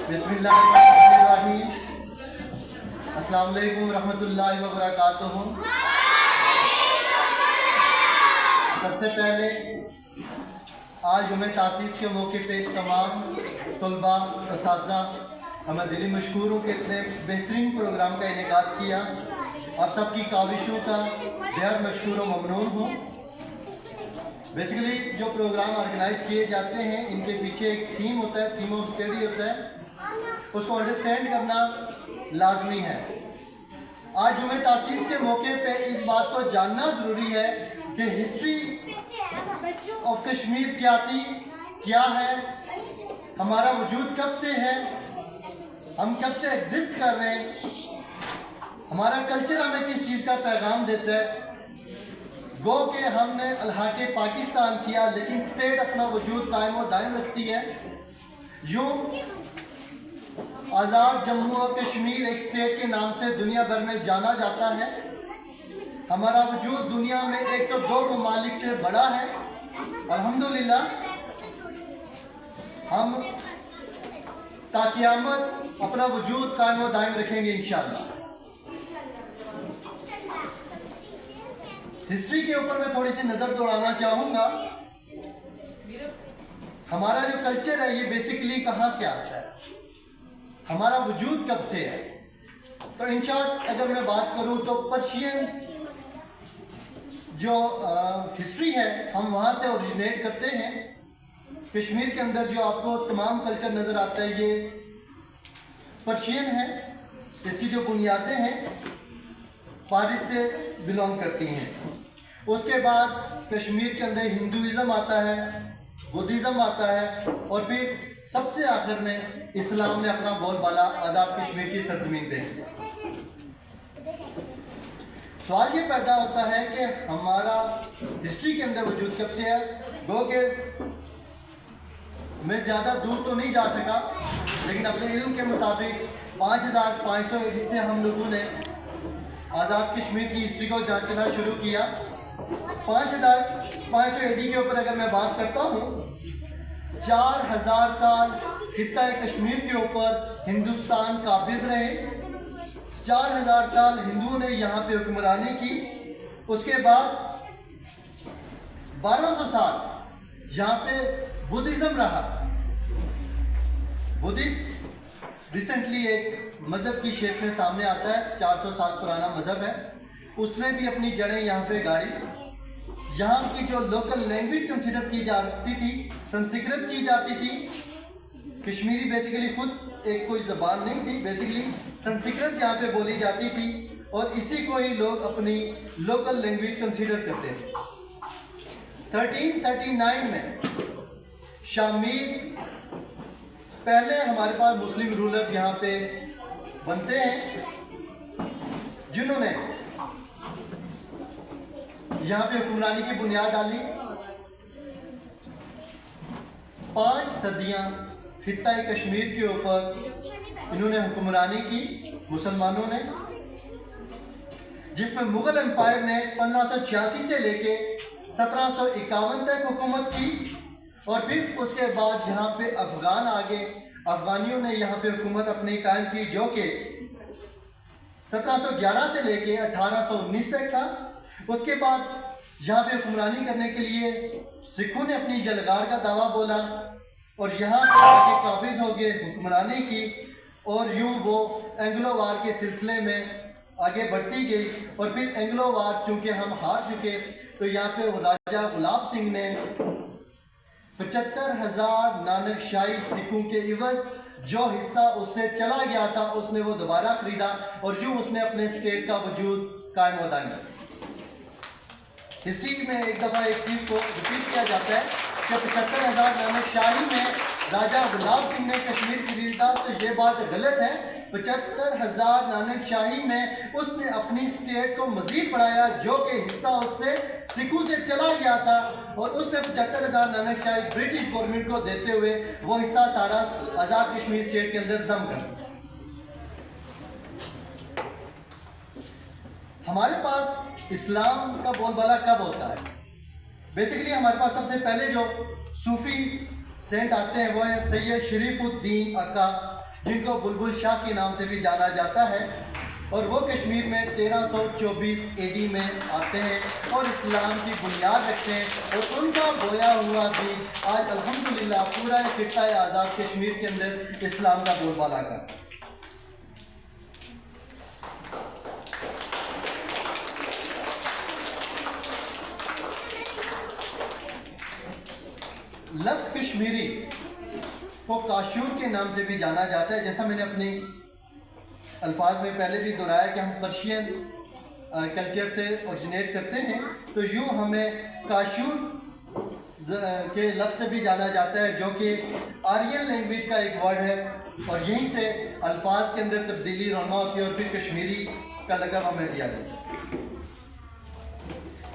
बिस्मिल्लाहिर्रहमानिर्रहीम। अस्सलाम वालेकुम रहमतुल्लाहि व बरकातुहू। सबसे पहले आज यौम तासीस के मौके पे तमाम तलबा असातिज़ा हमें दिली मशकूर हूँ कि इतने बेहतरीन प्रोग्राम का इनेकाद किया। आप सबकी काविशों का बेहद मशकूर व ममनून हूँ। बेसिकली जो प्रोग्राम ऑर्गेनाइज किए जाते हैं इनके पीछे एक थीम होता है, थीम ऑफ स्टडी होता है, उसको अंडरस्टैंड करना लाजमी है। आज जुमे तासीस के मौके पे इस बात को जानना ज़रूरी है कि हिस्ट्री ऑफ कश्मीर क्या थी, क्या है, हमारा वजूद कब से है, हम कब से एग्जिस्ट कर रहे हैं, हमारा कल्चर हमें किस चीज़ का पैगाम देता है। गो के हमने अलहाके पाकिस्तान किया लेकिन स्टेट अपना वजूद कायम व दायम रखती है। यूँ आज़ाद जम्मू और कश्मीर एक स्टेट के नाम से दुनिया भर में जाना जाता है। हमारा वजूद दुनिया में 102 ममालिक से बड़ा है। अल्हम्दुलिल्लाह हम ताक़ियामत अपना वजूद कायम व दायम रखेंगे इंशाअल्लाह। हिस्ट्री के ऊपर मैं थोड़ी सी नज़र दौड़ाना चाहूँगा। हमारा जो कल्चर है ये बेसिकली कहाँ से आता है, हमारा वजूद कब से है। तो इन शॉर्ट अगर मैं बात करूँ तो पर्शियन जो हिस्ट्री है हम वहाँ से ओरिजिनेट करते हैं। कश्मीर के अंदर जो आपको तमाम कल्चर नज़र आता है ये पर्शियन है। इसकी जो बुनियादें हैं फारिस से बिलोंग करती हैं। उसके बाद कश्मीर के अंदर हिंदुइज़्म आता है, बुद्धिज़्म आता है और फिर सबसे आखिर में इस्लाम ने अपना बोलबाला आज़ाद कश्मीर की सरजमीन पे। सवाल ये पैदा होता है कि हमारा हिस्ट्री के अंदर वजूद कब से है। गो के मैं ज़्यादा दूर तो नहीं जा सका लेकिन अपने इल्म के मुताबिक 5500 ईडी से हम लोगों ने आज़ाद कश्मीर की हिस्ट्री को जांचना शुरू किया। 5500 ईडी के ऊपर अगर मैं बात करता हूँ, 4000 साल खित्ता कश्मीर के ऊपर हिंदुस्तान काबिज रहे। 4000 साल हिंदुओं ने यहाँ पे हुक्मरानी की। उसके बाद 1200 साल यहाँ पे बुद्धिज़्म रहा। बुद्धिस्ट रिसेंटली एक मज़हब की शेप में सामने आता है, 400 साल पुराना मज़हब है। उसने भी अपनी जड़ें यहाँ पे गाड़ी। यहाँ की जो लोकल लैंग्वेज कंसिडर की जाती थी संस्कृत की जाती थी। कश्मीरी बेसिकली खुद एक कोई ज़बान नहीं थी, बेसिकली संस्कृत यहाँ पे बोली जाती थी और इसी को ही लोग अपनी लोकल लैंग्वेज कंसिडर करते थे। 1339 में शामीर पहले हमारे पास मुस्लिम रूलर यहाँ पे बनते हैं जिन्होंने यहाँ पे हुक्मरानी की बुनियाद डाली। 5 सदियाँ खित्ता कश्मीर के ऊपर इन्होंने हुक्मरानी की मुसलमानों ने, जिसमें मुग़ल एम्पायर ने 1586 से लेके 1751 तक हुकूमत की और फिर उसके बाद यहाँ पे अफ़गान आ गए। अफ़गानियों ने यहाँ पे हुकूमत अपनी कायम की जो कि 1711 से लेके 1819 तक था। उसके बाद यहाँ पे हुक्मरानी करने के लिए सिखों ने अपनी जलगार का दावा बोला और यहाँ पे आके काबिज हो गए, हुक्मरानी की और यूँ वो एंग्लो वार के सिलसिले में आगे बढ़ती गई। और फिर एंग्लो वार चूँकि हम हार चुके तो यहाँ पे राजा गुलाब सिंह ने 75,000 नानकशाही सिखों के इवज़ जो हिस्सा उससे चला गया था उसने वो दोबारा खरीदा और यूँ उसने अपने स्टेट का वजूद कायम व दायम किया। हिस्ट्री में एक दफ़ा एक चीज़ को रिपीट किया जाता है कि 75,000 नानकशाही में राजा गुलाब सिंह ने कश्मीर खरीदा, तो ये बात गलत है। 75,000 नानकशाही में उसने अपनी स्टेट को मज़ीद बढ़ाया जो कि हिस्सा उससे सिखों से चला गया था और उसने 75,000 नानकशाही ब्रिटिश गवर्नमेंट को देते हुए वो हिस्सा सारा आज़ाद कश्मीर स्टेट के अंदर जम कर। हमारे पास इस्लाम का बोलबाला कब होता है? बेसिकली हमारे पास सबसे पहले जो सूफ़ी सेंट आते हैं वो है सैयद शरीफुद्दीन अक्का, जिनको बुलबुल शाह के नाम से भी जाना जाता है, और वो कश्मीर में 1324 AD में आते हैं और इस्लाम की बुनियाद रखते हैं। और उनका बोया हुआ भी आज अल्हम्दुलिल्लाह पूरा खित्ता आज़ाद कश्मीर के अंदर इस्लाम का बोलबाला का। लफ्ज़ कश्मीरी को काशूर के नाम से भी जाना जाता है। जैसा मैंने अपने अल्फाज में पहले भी दोहराया कि हम पर्शियन कल्चर से ओरिजिनेट करते हैं, तो यूँ हमें काशूर के लफ्ज़ से भी जाना जाता है, जो कि आर्यन लैंग्वेज का एक वर्ड है, और यहीं से अल्फाज के अंदर तब्दीली रौना होती है और फिर कश्मीरी का लक़ब हमें दिया जाता है।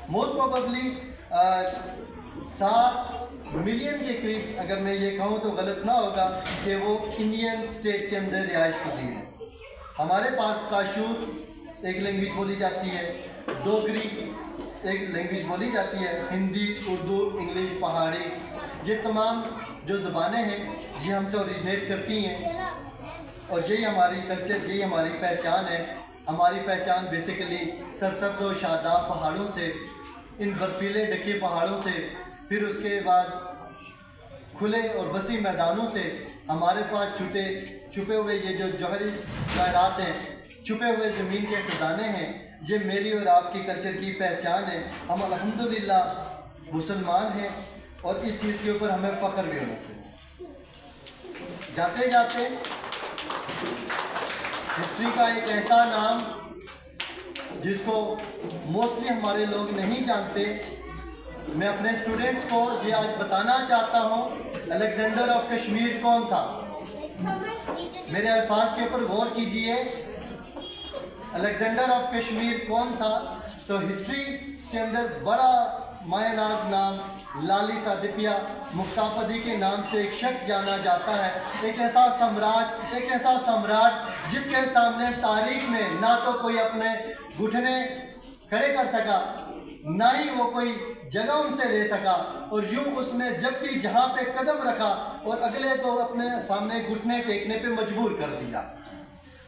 मोस्ट प्रोबेबली 7 मिलियन के करीब, अगर मैं ये कहूँ तो गलत ना होगा, कि वो इंडियन स्टेट के अंदर रिहाइश पजीर है। हमारे पास काशूर एक लैंग्वेज बोली जाती है, डोगरी एक लैंग्वेज बोली जाती है, हिंदी, उर्दू, इंग्लिश, पहाड़ी, ये तमाम जो ज़बानें हैं ये हमसे ओरिजिनेट करती हैं, और यही हमारी कल्चर, यही हमारी पहचान है। हमारी पहचान बेसिकली सरसब्ज़ और शादाब पहाड़ों से, इन बर्फीले ढके पहाड़ों से, फिर उसके बाद खुले और वसी मैदानों से, हमारे पास छुपे हुए ये जो जौहरी ज़रात हैं, छुपे हुए ज़मीन के खजाने हैं, ये मेरी और आपकी कल्चर की पहचान है। हम अल्हम्दुलिल्लाह मुसलमान हैं और इस चीज़ के ऊपर हमें फ़ख्र भी होना चाहिए। जाते जाते हिस्ट्री का एक ऐसा नाम जिसको मोस्टली हमारे लोग नहीं जानते, मैं अपने स्टूडेंट्स को ये आज बताना चाहता हूँ, अलेक्जेंडर ऑफ कश्मीर कौन था। मेरे अल्फाज के ऊपर गौर कीजिए, अलेक्जेंडर ऑफ कश्मीर कौन था। तो हिस्ट्री के अंदर बड़ा मायनाज नाम ललितादित्य मुक्तापदी के नाम से एक शख्स जाना जाता है, एक ऐसा सम्राट जिसके सामने तारीख में ना तो कोई अपने घुटने खड़े कर सका, ना ही वो कोई जगह उनसे ले सका, और यूं उसने जब भी जहाँ पे कदम रखा और अगले को अपने सामने घुटने टेकने पे मजबूर कर दिया।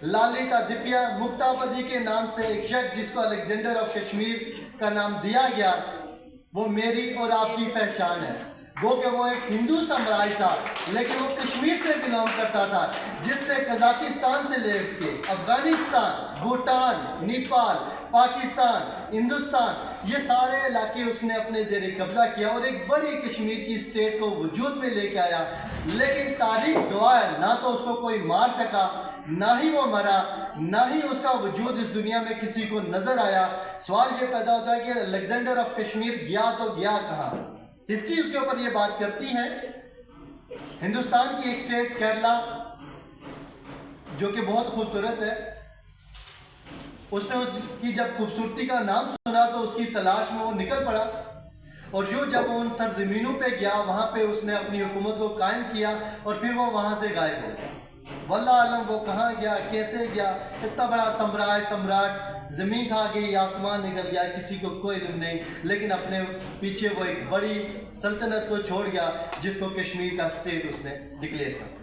ललितादित्य मुक्तापदी के नाम से एक शख्स जिसको अलेक्जेंडर ऑफ कश्मीर का नाम दिया गया, वो मेरी और आपकी पहचान है। वो कि वो एक हिंदू साम्राज्य था, लेकिन वो कश्मीर से बिलोंग करता था, जिसने कजाकिस्तान से लेके अफगानिस्तान, भूटान, नेपाल, पाकिस्तान, हिंदुस्तान, ये सारे इलाके उसने अपने ज़ेरे कब्ज़ा किया और एक बड़ी कश्मीर की स्टेट को वजूद में लेके आया। लेकिन तारीख गवाह है, ना तो उसको कोई मार सका, ना ही वो मरा, ना ही उसका वजूद इस दुनिया में किसी को नज़र आया। सवाल ये पैदा होता है कि अलेक्जेंडर ऑफ कश्मीर गया तो गया कहाँ। हिस्ट्री उसके ऊपर ये बात करती है। हिंदुस्तान की एक स्टेट केरला, जो कि बहुत खूबसूरत है, उसने उसकी जब खूबसूरती का नाम सुना तो उसकी तलाश में वो निकल पड़ा, और यूँ जब वो उन सरजमीनों पे गया, वहाँ पे उसने अपनी हुकूमत को कायम किया और फिर वो वहाँ से गायब हो गया। वल्लाह आलम वो कहाँ गया, कैसे गया, इतना बड़ा सम्राट, ज़मीन खा गई, आसमान निकल गया, किसी को कोई इल्म नहीं, लेकिन अपने पीछे वो एक बड़ी सल्तनत को छोड़ गया, जिसको कश्मीर का स्टेट उसने डिक्लेयर किया।